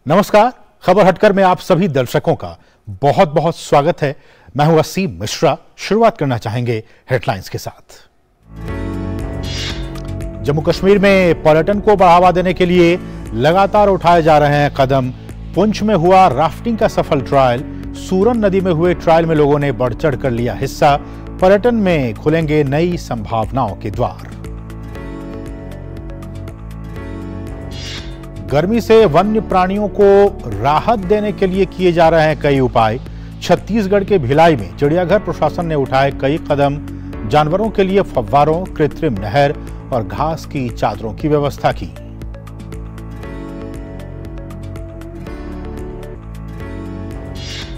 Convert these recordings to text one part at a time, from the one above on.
नमस्कार, खबर हटकर में आप सभी दर्शकों का बहुत बहुत स्वागत है। मैं हूं असीम मिश्रा। शुरुआत करना चाहेंगे हेडलाइंस के साथ। जम्मू कश्मीर में पर्यटन को बढ़ावा देने के लिए लगातार उठाए जा रहे हैं कदम। पुंछ में हुआ राफ्टिंग का सफल ट्रायल। सूरन नदी में हुए ट्रायल में लोगों ने बढ़ चढ़ कर लिया हिस्सा। पर्यटन में खुलेंगे नई संभावनाओं के द्वार। गर्मी से वन्य प्राणियों को राहत देने के लिए किए जा रहे हैं कई उपाय। छत्तीसगढ़ के भिलाई में चिड़ियाघर प्रशासन ने उठाए कई कदम। जानवरों के लिए फव्वारों, कृत्रिम नहर और घास की चादरों की व्यवस्था की।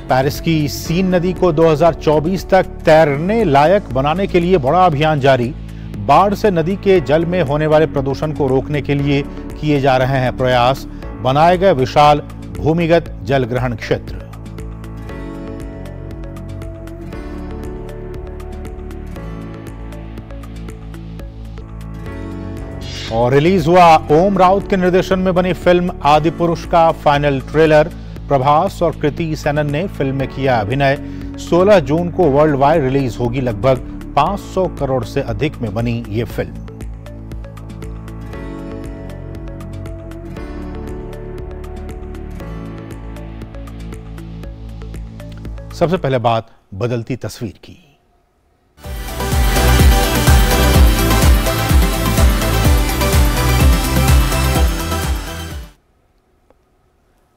पेरिस की सीन नदी को 2024 तक तैरने लायक बनाने के लिए बड़ा अभियान जारी। बाढ़ से नदी के जल में होने वाले प्रदूषण को रोकने के लिए किए जा रहे हैं प्रयास। बनाए गए विशाल भूमिगत जल ग्रहण क्षेत्र। और रिलीज हुआ ओम राउत के निर्देशन में बनी फिल्म आदिपुरुष का फाइनल ट्रेलर। प्रभास और कृति सेनन ने फिल्म में किया अभिनय। 16 जून को वर्ल्ड वाइड रिलीज होगी। लगभग 500 करोड़ से अधिक में बनी ये फिल्म। सबसे पहले बात बदलती तस्वीर की।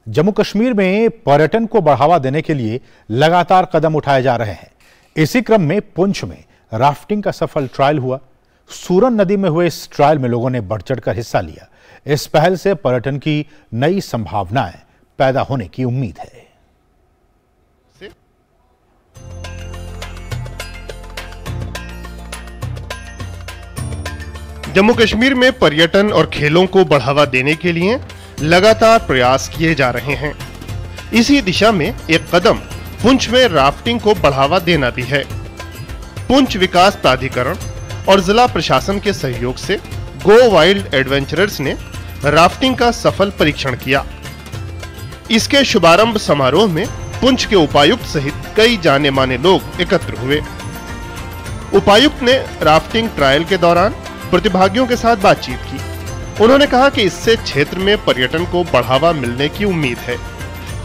जम्मू कश्मीर में पर्यटन को बढ़ावा देने के लिए लगातार कदम उठाए जा रहे हैं। इसी क्रम में पुंछ में राफ्टिंग का सफल ट्रायल हुआ। सूरन नदी में हुए इस ट्रायल में लोगों ने बढ़ चढ़कर हिस्सा लिया। इस पहल से पर्यटन की नई संभावनाएं पैदा होने की उम्मीद है। जम्मू कश्मीर में पर्यटन और खेलों को बढ़ावा देने के लिए लगातार प्रयास किए जा रहे हैं। इसी दिशा में एक कदम पुंछ में राफ्टिंग को बढ़ावा देना भी है। पुंछ विकास प्राधिकरण और जिला प्रशासन के सहयोग से गो वाइल्ड एडवेंचरर्स ने राफ्टिंग का सफल परीक्षण किया। इसके शुभारंभ समारोह में पुंछ के उपायुक्त सहित कई जाने माने लोग एकत्र हुए। उपायुक्त ने राफ्टिंग ट्रायल के दौरान प्रतिभागियों के साथ बातचीत की। उन्होंने कहा कि इससे क्षेत्र में पर्यटन को बढ़ावा मिलने की उम्मीद है।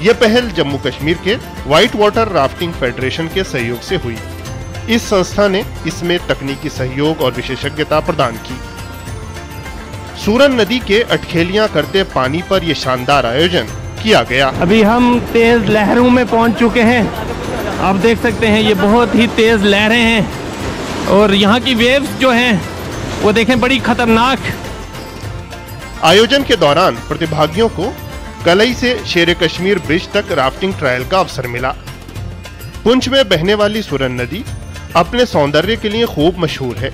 यह पहल जम्मू कश्मीर के व्हाइट वाटर राफ्टिंग फेडरेशन के सहयोग से हुई। इस संस्था ने इसमें तकनीकी सहयोग और विशेषज्ञता प्रदान की। सूरन नदी के अटखेलियां करते पानी पर यह शानदार आयोजन किया गया। अभी हम तेज लहरों में पहुंच चुके हैं। आप देख सकते हैं ये बहुत ही तेज लहरें हैं और यहाँ की वेव्स जो हैं वो देखें बड़ी खतरनाक। आयोजन के दौरान प्रतिभागियों को कलई से शेर कश्मीर ब्रिज तक राफ्टिंग ट्रायल का अवसर मिला। पुंछ में बहने वाली सूरन नदी अपने सौंदर्य के लिए खूब मशहूर है।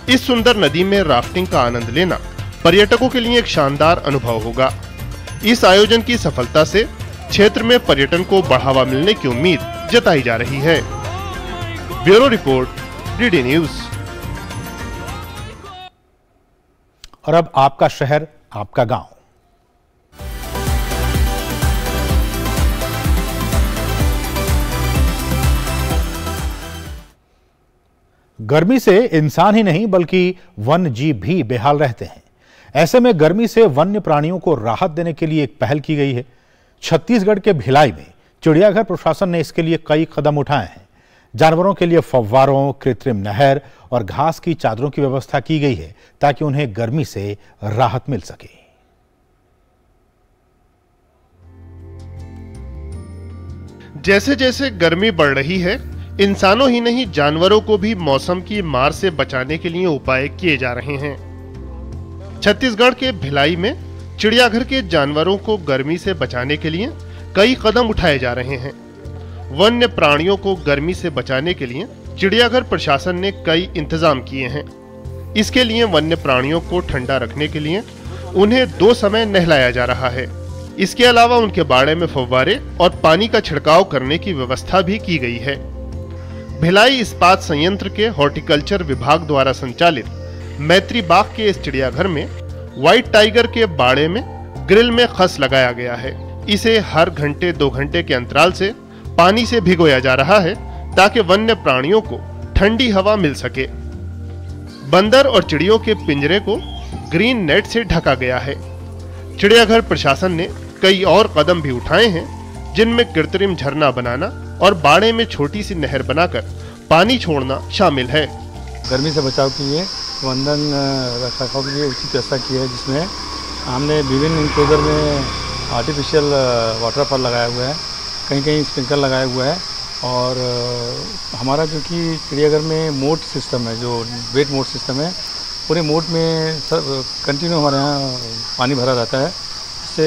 इस सुंदर नदी में राफ्टिंग का आनंद लेना पर्यटकों के लिए एक शानदार अनुभव होगा। इस आयोजन की सफलता से क्षेत्र में पर्यटन को बढ़ावा मिलने की उम्मीद जताई जा रही है। Bureau report, DD news. और अब आपका शहर, आपका गांव। गर्मी से इंसान ही नहीं बल्कि वन्य जीव भी बेहाल रहते हैं। ऐसे में गर्मी से वन्य प्राणियों को राहत देने के लिए एक पहल की गई है। छत्तीसगढ़ के भिलाई में चिड़ियाघर प्रशासन ने इसके लिए कई कदम उठाए हैं। जानवरों के लिए फव्वारों, कृत्रिम नहर और घास की चादरों की व्यवस्था की गई है ताकि उन्हें गर्मी से राहत मिल सके। जैसे जैसे गर्मी बढ़ रही है, इंसानों ही नहीं जानवरों को भी मौसम की मार से बचाने के लिए उपाय किए जा रहे हैं। छत्तीसगढ़ के भिलाई में चिड़ियाघर के जानवरों को गर्मी से बचाने के लिए कई कदम उठाए जा रहे हैं। वन्य प्राणियों को गर्मी से बचाने के लिए चिड़ियाघर प्रशासन ने कई इंतजाम किए हैं। इसके लिए वन्य प्राणियों को ठंडा रखने के लिए उन्हें 2 समय नहलाया जा रहा है। इसके अलावा उनके बाड़े में फव्वारे और पानी का छिड़काव करने की व्यवस्था भी की गई है। भिलाई इस्पात संयंत्र के हॉर्टिकल्चर विभाग द्वारा संचालित मैत्री बाग के इस चिड़ियाघर में व्हाइट टाइगर के बाड़े में ग्रिल में खस लगाया गया है। इसे हर घंटे 2 घंटे के अंतराल से पानी से भिगोया जा रहा है ताकि वन्य प्राणियों को ठंडी हवा मिल सके। बंदर और चिड़ियों के पिंजरे को ग्रीन नेट से ढका गया है। चिड़ियाघर प्रशासन ने कई और कदम भी उठाए हैं, जिनमें कृत्रिम झरना बनाना और बाड़े में छोटी सी नहर बनाकर पानी छोड़ना शामिल है। गर्मी से बचाव के लिए प्रबंधन रखरखाव के लिए उचित व्यवस्था की है, जिसमें हमने विभिन्न इंक्लोजर में आर्टिफिशियल वाटरफॉल लगाया हुआ है, कहीं कहीं स्प्रिंकलर लगाया हुआ है। और हमारा जो कि चिड़ियाघर में मोट सिस्टम है, जो वेट मोट सिस्टम है, पूरे मोट में कंटिन्यू हमारे यहाँ पानी भरा रहता है। इससे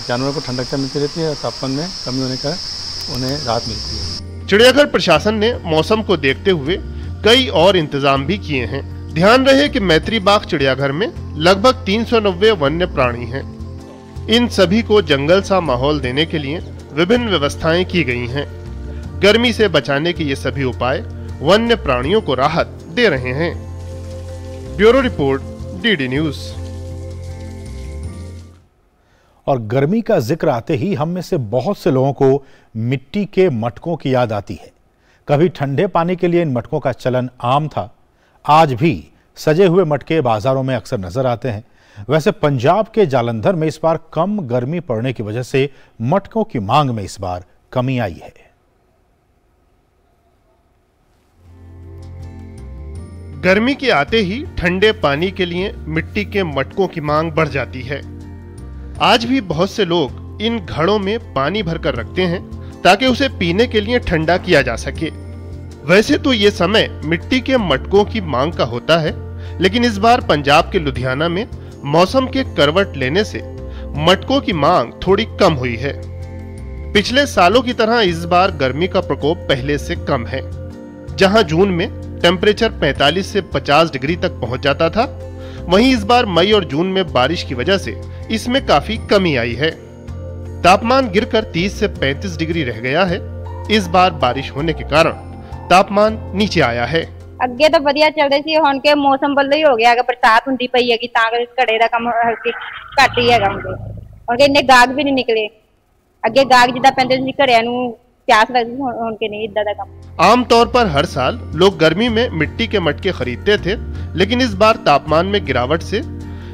जानवरों को ठंडकता मिलती रहती है और तापमान में कमी होने का उन्हें राहत मिलती है। चिड़ियाघर प्रशासन ने मौसम को देखते हुए कई और इंतजाम भी किए हैं। ध्यान रहे कि मैत्री बाग चिड़ियाघर में लगभग 390 वन्य प्राणी हैं। इन सभी को जंगल सा माहौल देने के लिए विभिन्न व्यवस्थाएं की गई हैं। गर्मी से बचाने के ये सभी उपाय वन्य प्राणियों को राहत दे रहे हैं। Bureau report, DD news. और गर्मी का जिक्र आते ही हम में से बहुत से लोगों को मिट्टी के मटकों की याद आती है। कभी ठंडे पानी के लिए इन मटकों का चलन आम था, आज भी सजे हुए मटके बाजारों में अक्सर नजर आते हैं। वैसे पंजाब के जालंधर में इस बार कम गर्मी पड़ने की वजह से मटकों की मांग में इस बार कमी आई है। गर्मी के आते ही ठंडे पानी के लिए मिट्टी के मटकों की मांग बढ़ जाती है। आज भी बहुत से लोग इन घड़ों में पानी भरकर रखते हैं ताकि उसे पीने के लिए ठंडा किया जा सके। वैसे तो ये समय मिट्टी के मटकों की मांग का होता है, लेकिन इस बार पंजाब के लुधियाना में मौसम के करवट लेने से मटकों की मांग थोड़ी कम हुई है। पिछले सालों की तरह इस बार गर्मी का प्रकोप पहले से कम है। जहां जून में टेम्परेचर 45 से 50 डिग्री तक पहुंच जाता था, वहीं इस बार मई और जून में बारिश की वजह से इसमें काफी कमी आई है। तापमान गिरकर 30 से 35 डिग्री रह गया है। इस बार बारिश होने के कारण तापमान नीचे आया है। ਅੱਗੇ ਤਾਂ ਵਧੀਆ ਚੱਲਦੇ ਸੀ, ਹੁਣ ਕੇ ਮੌਸਮ ਬਦਲ ਹੀ ਹੋ ਗਿਆ ਹੈਗਾ, ਬਰਸਾਤ ਹੁੰਦੀ ਪਈ ਹੈਗੀ ਤਾਂ ਕਰਕੇ ਘੜੇ ਦਾ ਕੰਮ ਘੱਟ ਹੀ ਹੈਗਾ ਹੁਣ ਕੇ ਇੰਨੇ ਗਾਹਕ ਵੀ ਨਹੀਂ ਨਿਕਲੇ। ਅੱਗੇ ਗਾਹਕ ਜਿੱਦਾਂ ਪੈਂਦੇ ਸੀ ਘੜਿਆਂ ਨੂੰ प्यास लगती, ਹੁਣ के नहीं इदा का। आमतौर पर हर साल लोग गर्मी में मिट्टी के मटके खरीदते थे, लेकिन इस बार तापमान में गिरावट से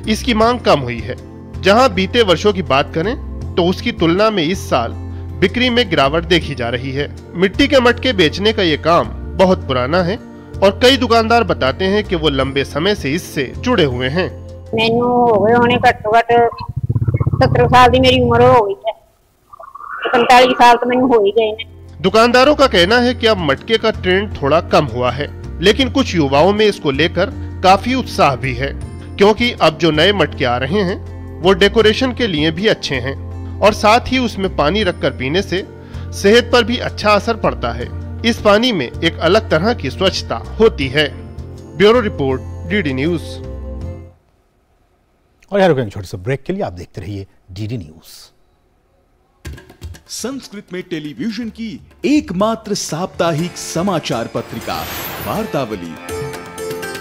इसकी मांग कम हुई है। जहां बीते वर्षों की बात करें तो उसकी तुलना में इस साल बिक्री में गिरावट देखी जा रही है। मिट्टी के मटके बेचने का ये काम बहुत पुराना है और कई दुकानदार बताते हैं कि वो लंबे समय से इससे जुड़े हुए हैं। मैनू हो गए होने घट्टो घट 70 साल की मेरी उम्र हो गई है, 45 साल तो मैंने हो ही गए हैं। दुकानदारों का कहना है कि अब मटके का ट्रेंड थोड़ा कम हुआ है, लेकिन कुछ युवाओं में इसको लेकर काफी उत्साह भी है, क्योंकि अब जो नए मटके आ रहे हैं वो डेकोरेशन के लिए भी अच्छे हैं और साथ ही उसमें पानी रखकर पीने से सेहत पर भी अच्छा असर पड़ता है। इस पानी में एक अलग तरह की स्वच्छता होती है। Bureau report, DD news. और यार रुकेंगे छोटे से ब्रेक के लिए, आप देखते रहिए डीडी न्यूज। संस्कृत में टेलीविजन की एकमात्र साप्ताहिक समाचार पत्रिका वार्तावली।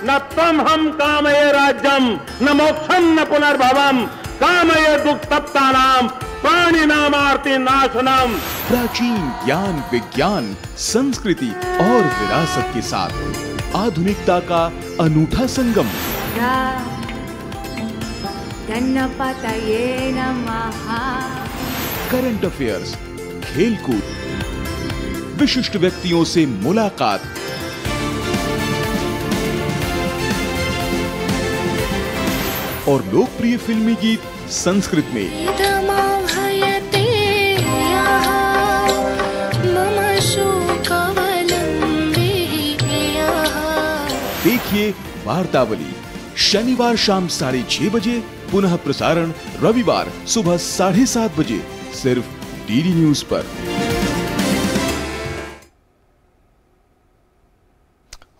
न तम हम कामये राज्यम न मोक्षम न पुनर्भवम कामये दुख तप्तानाम प्राणिनाम आर्ति नाशनम। प्राचीन ज्ञान, विज्ञान, संस्कृति और विरासत के साथ आधुनिकता का अनूठा संगम। गणपतये नमः। करंट अफेयर्स, खेलकूद, विशिष्ट व्यक्तियों से मुलाकात, और लोकप्रिय फिल्मी गीत संस्कृत में। देखिए वार्तावली शनिवार शाम 6:30 बजे, पुनः प्रसारण रविवार सुबह 7:30 बजे, सिर्फ डीडी न्यूज पर।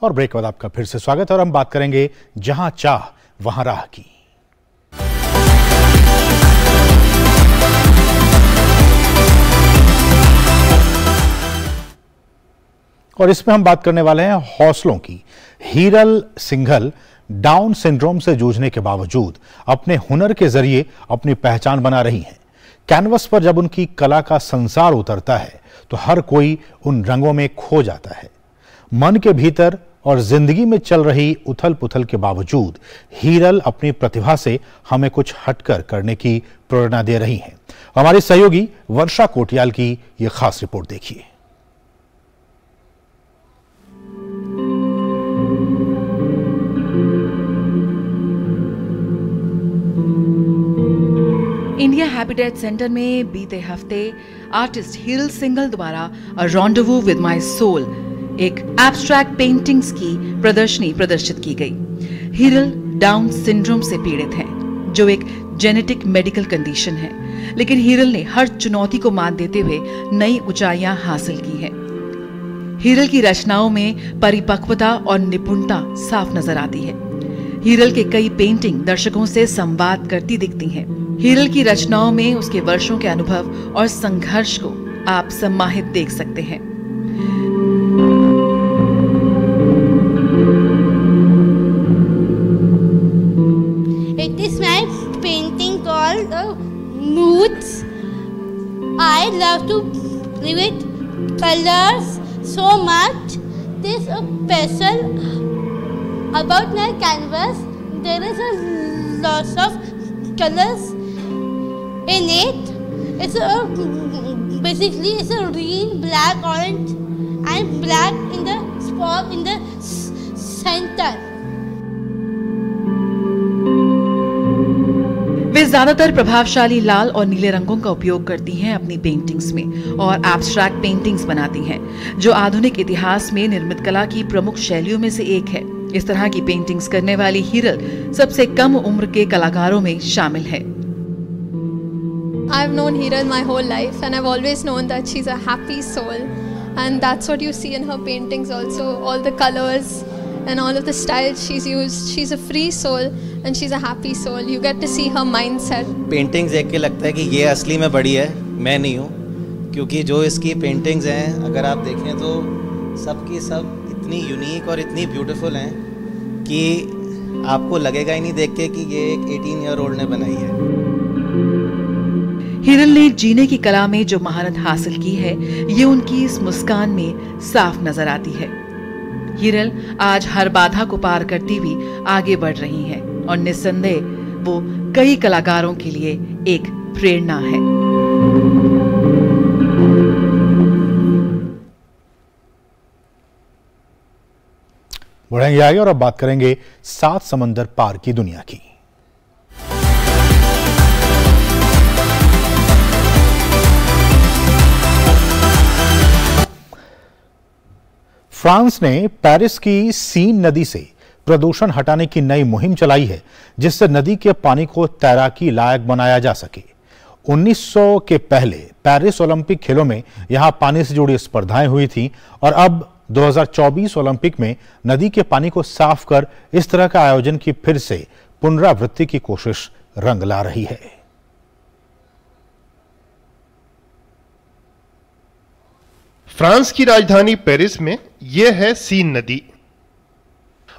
और ब्रेक के बाद आपका फिर से स्वागत है और हम बात करेंगे जहां चाह वहां राह की। और इसमें हम बात करने वाले हैं हौसलों की। हीरल सिंघल डाउन सिंड्रोम से जूझने के बावजूद अपने हुनर के जरिए अपनी पहचान बना रही हैं। कैनवस पर जब उनकी कला का संसार उतरता है तो हर कोई उन रंगों में खो जाता है। मन के भीतर और जिंदगी में चल रही उथल पुथल के बावजूद हीरल अपनी प्रतिभा से हमें कुछ हटकर करने की प्रेरणा दे रही हैं। हमारी सहयोगी वर्षा कोटियाल की यह खास रिपोर्ट देखिए। इंडिया हैबिटेट सेंटर में बीते हफ्ते आर्टिस्ट हीरल सिंघल द्वारा अ रॉन्डेवू विद माय सोल एक एब्स्ट्रैक्ट पेंटिंग्स की प्रदर्शनी प्रदर्शित की गई। हीरल डाउन सिंड्रोम से पीड़ित हैं, जो एक जेनेटिक मेडिकल कंडीशन है, लेकिन हीरल ने हर चुनौती को मात देते हुए नई ऊंचाइयां हासिल की हैं। हीरल की रचनाओं में परिपक्वता और निपुणता साफ नजर आती है। हीरल के कई पेंटिंग दर्शकों से संवाद करती दिखती हैं। हीरल की रचनाओं में उसके वर्षों के अनुभव और संघर्ष को आप सम्मानित देख सकते हैं। It is my painting called Moods. I love to play with colors so much. This a special about my canvas. There is a lots of colors in it. It's basically it's a green, black, orange, and black in the spot in the center. वे ज्यादातर प्रभावशाली लाल और नीले रंगों का उपयोग करती हैं अपनी पेंटिंग्स में और एब्स्ट्रैक्ट पेंटिंग्स बनाती हैं, जो आधुनिक इतिहास में निर्मित कला की प्रमुख शैलियों में से एक है। इस तरह की पेंटिंग्स करने वाली हीरल सबसे कम उम्र के कलाकारों में शामिल है। I've known Hiral my whole life and I've always known that she's a happy soul, and that's what you see in her paintings also, all the colors and all of the styles she's used. She's a free soul and she's a happy soul. You get to see her mindset. Paintings देख के लगता है कि ये असली में बड़ी है, मैं नहीं हूँ, क्योंकि जो इसकी पेंटिंग्स हैं अगर आप देखें तो सबकी सब इतनी यूनिक और इतनी ब्यूटीफुल हैं कि आपको लगेगा ही नहीं देख के कि ये एक 18 ईयर ओल्ड ने बनाई है। हीरल ने जीने की कला में जो महारत हासिल की है, ये उनकी इस मुस्कान में साफ नजर आती है। हीरल आज हर बाधा को पार करती हुई आगे बढ़ रही हैं और निस्संदेह वो कई कलाकारों के लिए एक प्रेरणा है। बढ़ेंगे आगे और अब बात करेंगे 7 समंदर पार की दुनिया की। फ्रांस ने पेरिस की सीन नदी से प्रदूषण हटाने की नई मुहिम चलाई है, जिससे नदी के पानी को तैराकी लायक बनाया जा सके। 1900 के पहले पेरिस ओलंपिक खेलों में यहां पानी से जुड़ी स्पर्धाएं हुई थीं और अब 2024 ओलंपिक में नदी के पानी को साफ कर इस तरह का आयोजन की फिर से पुनरावृत्ति की कोशिश रंग ला रही है। फ्रांस की राजधानी पेरिस में यह है सीन नदी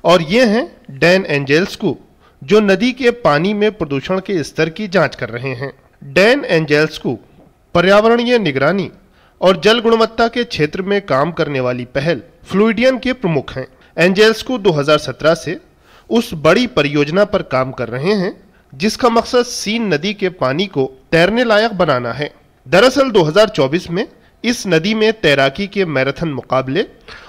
और ये हैं डैन एंजेल्स्कू, जो नदी के पानी में प्रदूषण के स्तर की जांच कर रहे हैं। डैन एंजेल्स्कू पर्यावरणीय निगरानी और जल गुणवत्ता के क्षेत्र में काम करने वाली पहल फ्लूइडियन के प्रमुख हैं। एंजेल्स्कू 2017 से उस बड़ी परियोजना पर काम कर रहे हैं जिसका मकसद सीन नदी के पानी को तैरने लायक बनाना है। दरअसल 2024 में इस नदी में तैराकी के मैराथन मुकाबले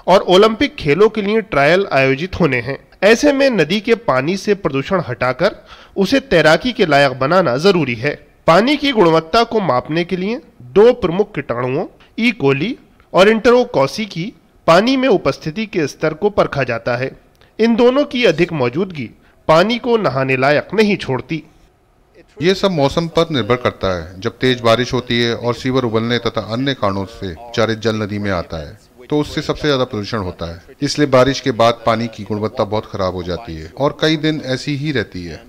और ओलंपिक खेलों के लिए ट्रायल आयोजित होने हैं। ऐसे में नदी के पानी से प्रदूषण हटाकर उसे तैराकी के लायक बनाना जरूरी है। पानी की गुणवत्ता को मापने के लिए 2 प्रमुख कीटाणुओं ई कोली और इंटरोकॉसी की पानी में उपस्थिति के स्तर को परखा जाता है। इन दोनों की अधिक मौजूदगी पानी को नहाने लायक नहीं छोड़ती। ये सब मौसम पर निर्भर करता है। जब तेज बारिश होती है और सीवर उबलने तथा अन्य कारणों से चारित जल नदी में आता है तो उससे सबसे ज्यादा प्रदूषण होता है। इसलिए बारिश के बाद पानी की गुणवत्ता बहुत खराब हो जाती है और कई दिन ऐसी ही रहती है।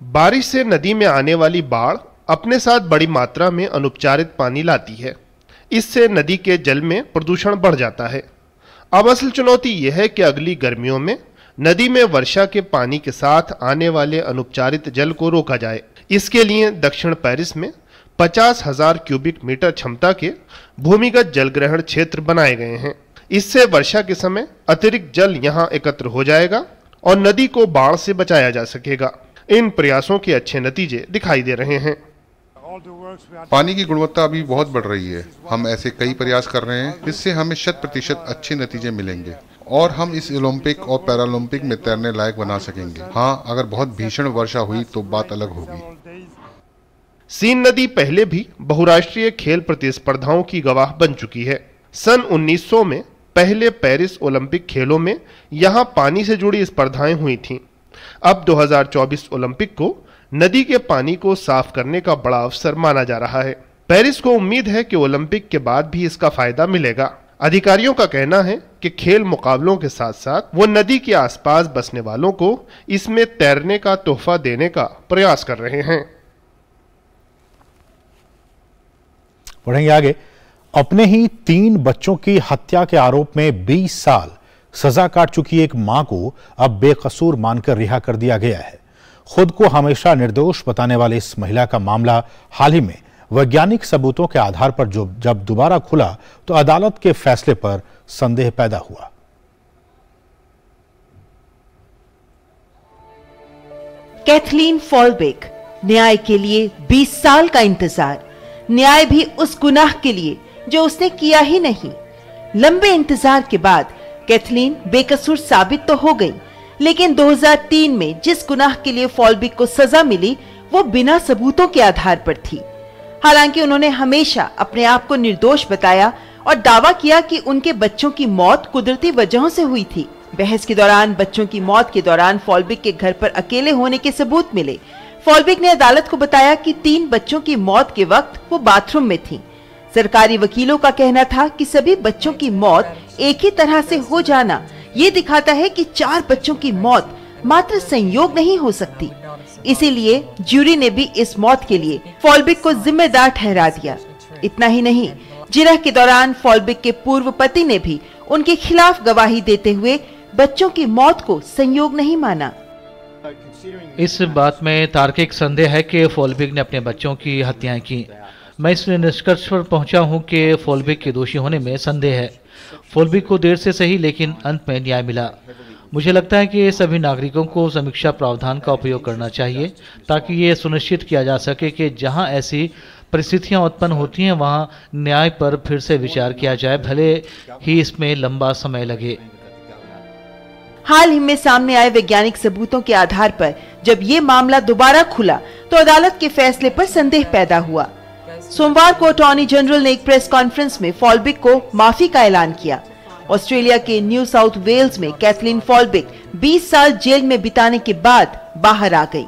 बारिश से नदी में आने वाली बाढ़ अपने साथ बड़ी मात्रा में अनुपचारित पानी लाती है। इससे नदी के जल में प्रदूषण बढ़ जाता है। अब असल चुनौती यह है कि अगली गर्मियों में नदी में वर्षा के पानी के साथ आने वाले अनुपचारित जल को रोका जाए। इसके लिए दक्षिण पेरिस में 50,000 क्यूबिक मीटर क्षमता के भूमिगत जल ग्रहण क्षेत्र बनाए गए हैं। इससे वर्षा के समय अतिरिक्त जल यहां एकत्र हो जाएगा और नदी को बाढ़ से बचाया जा सकेगा। इन प्रयासों के अच्छे नतीजे दिखाई दे रहे हैं। पानी की गुणवत्ता अभी बहुत बढ़ रही है। हम ऐसे कई प्रयास कर रहे हैं जिससे हमें 100% अच्छे नतीजे मिलेंगे और हम इस ओलंपिक और पैरालंपिक में तैरने लायक बना सकेंगे। हाँ, अगर बहुत भीषण वर्षा हुई तो बात अलग होगी। सीन नदी पहले भी बहुराष्ट्रीय खेल प्रतिस्पर्धाओं की गवाह बन चुकी है। सन 1900 में पहले पेरिस ओलंपिक खेलों में यहां पानी से जुड़ी स्पर्धाएं हुई थीं। अब 2024 ओलंपिक को नदी के पानी को साफ करने का बड़ा अवसर माना जा रहा है। पेरिस को उम्मीद है कि ओलंपिक के बाद भी इसका फायदा मिलेगा। अधिकारियों का कहना है कि खेल मुकाबलों के साथ साथ वो नदी के आसपास बसने वालों को इसमें तैरने का तोहफा देने का प्रयास कर रहे हैं। बढ़ेंगे आगे। अपने ही 3 बच्चों की हत्या के आरोप में 20 साल सजा काट चुकी एक मां को अब बेकसूर मानकर रिहा कर दिया गया है। खुद को हमेशा निर्दोष बताने वाले इस महिला का मामला हाल ही में वैज्ञानिक सबूतों के आधार पर जब दोबारा खुला तो अदालत के फैसले पर संदेह पैदा हुआ। कैथलीन फॉलबेक, न्याय के लिए 20 साल का इंतजार, न्याय भी उस गुनाह के लिए जो उसने किया ही नहीं। लंबे इंतजार के बाद कैथलीन बेकसूर साबित तो हो गई, लेकिन 2003 में जिस गुनाह के लिए फॉलबेक को सजा मिली वो बिना सबूतों के आधार पर थी। हालांकि उन्होंने हमेशा अपने आप को निर्दोष बताया और दावा किया कि उनके बच्चों की मौत कुदरती वजहों से हुई थी। बहस के दौरान बच्चों की मौत के दौरान फॉलबेक के घर पर अकेले होने के सबूत मिले। फॉलबेक ने अदालत को बताया कि 3 बच्चों की मौत के वक्त वो बाथरूम में थी। सरकारी वकीलों का कहना था कि सभी बच्चों की मौत एक ही तरह से हो जाना ये दिखाता है कि 4 बच्चों की मौत मात्र संयोग नहीं हो सकती। इसीलिए ज्यूरी ने भी इस मौत के लिए फॉलबेक को जिम्मेदार ठहरा दिया। इतना ही नहीं, जिरह के दौरान फॉलबेक के पूर्व पति ने भी उनके खिलाफ गवाही देते हुए बच्चों की मौत को संयोग नहीं माना। इस बात में तार्किक संदेह है कि फॉलबेक ने अपने बच्चों की हत्याएं की। मैं इस निष्कर्ष पर पहुंचा हूं कि फॉलबेक के दोषी होने में संदेह है। फॉलबेक को देर से सही लेकिन अंत में न्याय मिला। मुझे लगता है कि सभी नागरिकों को समीक्षा प्रावधान का उपयोग करना चाहिए ताकि ये सुनिश्चित किया जा सके कि जहां ऐसी परिस्थितियां उत्पन्न होती हैं वहां न्याय पर फिर से विचार किया जाए, भले ही इसमें लंबा समय लगे। हाल ही में सामने आए वैज्ञानिक सबूतों के आधार पर जब ये मामला दोबारा खुला तो अदालत के फैसले पर संदेह पैदा हुआ। सोमवार को अटॉर्नी जनरल ने एक प्रेस कॉन्फ्रेंस में फॉलबेक को माफी का ऐलान किया। ऑस्ट्रेलिया के न्यू साउथ वेल्स में कैथलीन फॉलबेक 20 साल जेल में बिताने के बाद बाहर आ गई।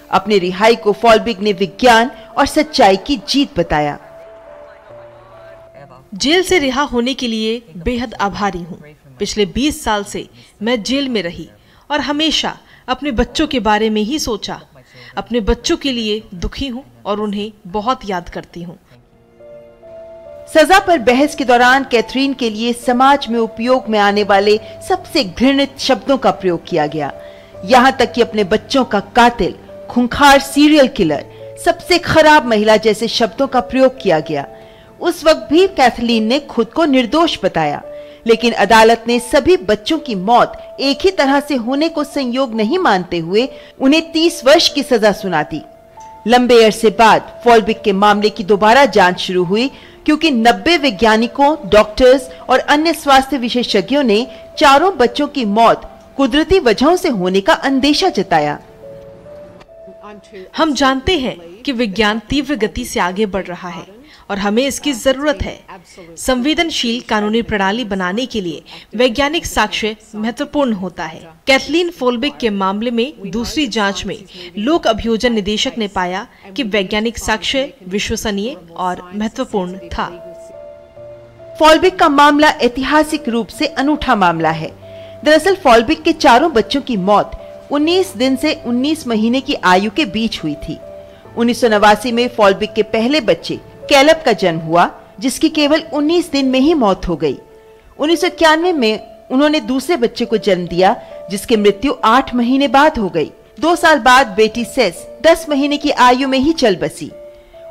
अपनी रिहाई को फॉलबेक ने विज्ञान और सच्चाई की जीत बताया। जेल से रिहा होने के लिए बेहद आभारी हूँ। पिछले 20 साल से मैं जेल में रही और हमेशा अपने बच्चों के बारे में ही सोचा। अपने बच्चों के लिए दुखी हूँ और उन्हें बहुत याद करती हूँ। सजा पर बहस के दौरान कैथरीन के लिए समाज में उपयोग में आने वाले सबसे घृणित शब्दों का प्रयोग किया गया। यहाँ तक कि अपने बच्चों का कातिल, खूंखार सीरियल किलर, सबसे खराब महिला जैसे शब्दों का प्रयोग किया गया। उस वक्त भी कैथलीन ने खुद को निर्दोष बताया, लेकिन अदालत ने सभी बच्चों की मौत एक ही तरह से होने को संयोग नहीं मानते हुए उन्हें 30 वर्ष की सजा सुना दी। लंबे अरसे बाद फॉलबेक के मामले की दोबारा जांच शुरू हुई क्योंकि 90 वैज्ञानिकों, डॉक्टर्स और अन्य स्वास्थ्य विशेषज्ञों ने चारों बच्चों की मौत कुदरती वजहों से होने का अंदेशा जताया। हम जानते हैं कि विज्ञान तीव्र गति से आगे बढ़ रहा है और हमें इसकी जरूरत है। संवेदनशील कानूनी प्रणाली बनाने के लिए वैज्ञानिक साक्ष्य महत्वपूर्ण होता है। कैथलीन फॉलबेक के मामले में दूसरी जांच में लोक अभियोजन निदेशक ने पाया कि वैज्ञानिक साक्ष्य विश्वसनीय और महत्वपूर्ण था। फॉलबेक का मामला ऐतिहासिक रूप से अनूठा मामला है। दरअसल फॉलबेक के चारों बच्चों की मौत 19 दिन से 19 महीने की आयु के बीच हुई थी। 1989 में फॉलबेक के पहले बच्चे कैलब का जन्म हुआ, जिसकी केवल 19 दिन में ही मौत हो गई। 1991 में उन्होंने दूसरे बच्चे को जन्म दिया, जिसकी मृत्यु 8 महीने बाद हो गई। 2 साल बाद बेटी सेस 10 महीने की आयु में ही चल बसी।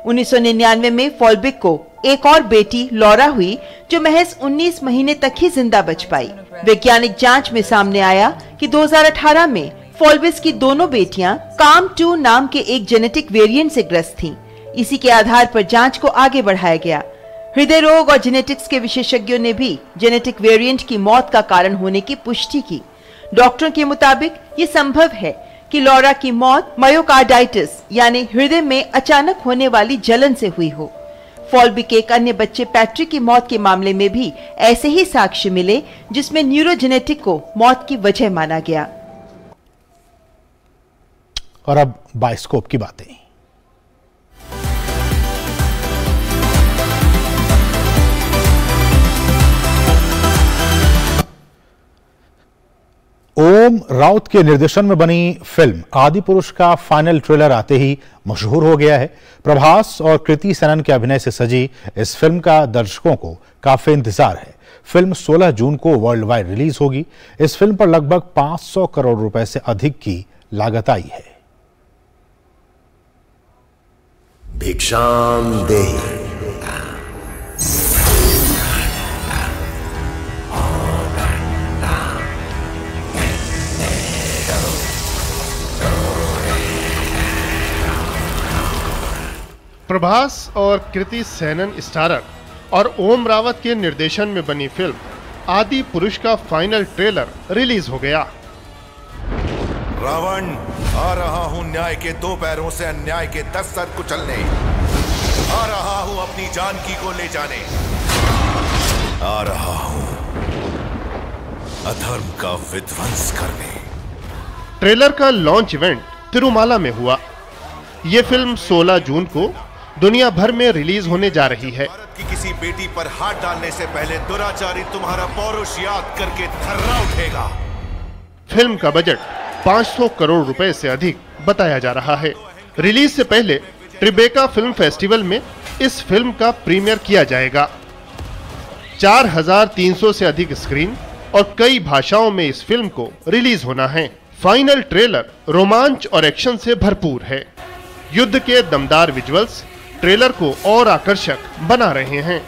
1999 में फॉल्बिक को एक और बेटी लॉरा हुई, जो महज 19 महीने तक ही जिंदा बच पाई। वैज्ञानिक जांच में सामने आया कि 2018 में फॉल्बिस की दोनों बेटियां काम2 नाम के एक जेनेटिक वेरिएंट से ग्रस्त थीं। इसी के आधार पर जांच को आगे बढ़ाया गया। हृदय रोग और जेनेटिक्स के विशेषज्ञों ने भी जेनेटिक वेरिएंट की मौत का कारण होने की पुष्टि की। डॉक्टरों के मुताबिक ये संभव है कि लॉरा की मौत मायोकार्डाइटिस यानी हृदय में अचानक होने वाली जलन से हुई हो। फॉल्बिक के एक अन्य बच्चे पैट्रिक की मौत के मामले में भी ऐसे ही साक्ष्य मिले, जिसमें न्यूरोजेनेटिक को मौत की वजह माना गया। और अब बायोस्कोप की बातें। ओम राउत के निर्देशन में बनी फिल्म आदि पुरुष का फाइनल ट्रेलर आते ही मशहूर हो गया है। प्रभास और कृति सेनन के अभिनय से सजी इस फिल्म का दर्शकों को काफी इंतजार है। फिल्म 16 जून को वर्ल्ड वाइड रिलीज होगी। इस फिल्म पर लगभग 500 करोड़ रुपए से अधिक की लागत आई है। भिक्षाम देहि। प्रभास और कृति सेनन स्टारर और ओम रावत के निर्देशन में बनी फिल्म आदि पुरुष का फाइनल ट्रेलर रिलीज हो गया। रावण, आ रहा हूं न्याय के 2 पैरों से अन्याय के 10 सर कुचलने। आ रहा हूं अपनी जानकी को ले जाने। आ रहा हूं अधर्म का विध्वंस करने। ट्रेलर का लॉन्च इवेंट तिरुमाला में हुआ। ये फिल्म 16 जून को दुनिया भर में रिलीज होने जा रही है। कि किसी बेटी पर हाथ डालने से पहले दुराचारी तुम्हारा पौरुष याद करके थर्रा उठेगा। फिल्म का बजट 500 करोड़ रुपए से अधिक बताया जा रहा है। रिलीज से पहले ट्रिबेका फिल्म फेस्टिवल में इस फिल्म का प्रीमियर किया जाएगा। 4300 से अधिक स्क्रीन और कई भाषाओं में इस फिल्म को रिलीज होना है। फाइनल ट्रेलर रोमांच और एक्शन से भरपूर है। युद्ध के दमदार विजुअल्स ट्रेलर को और आकर्षक बना रहे हैं।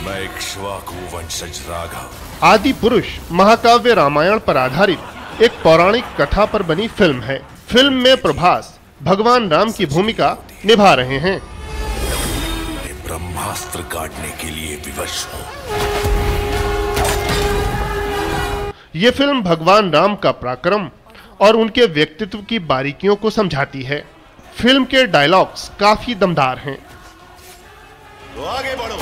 मैं इक्ष्वाकु वंशज राघव। आदि पुरुष महाकाव्य रामायण पर आधारित एक पौराणिक कथा पर बनी फिल्म है। फिल्म में प्रभास भगवान राम की भूमिका निभा रहे हैं। ब्रह्मास्त्र काटने के लिए विवश हूं। ये फिल्म भगवान राम का पराक्रम और उनके व्यक्तित्व की बारीकियों को समझाती है। फिल्म के डायलॉग्स काफी दमदार हैं। तो आगे बढ़ो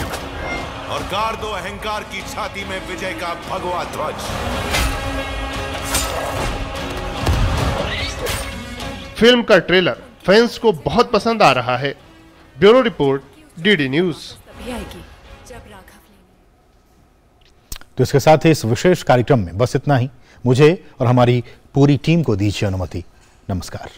और गाड़ दो अहंकार की छाती में विजय का भगवा ध्वज। फिल्म का ट्रेलर फैंस को बहुत पसंद आ रहा है। Bureau report, DD news. तो इसके साथ ही इस विशेष कार्यक्रम में बस इतना ही। मुझे और हमारी पूरी टीम को दीजिए अनुमति। नमस्कार।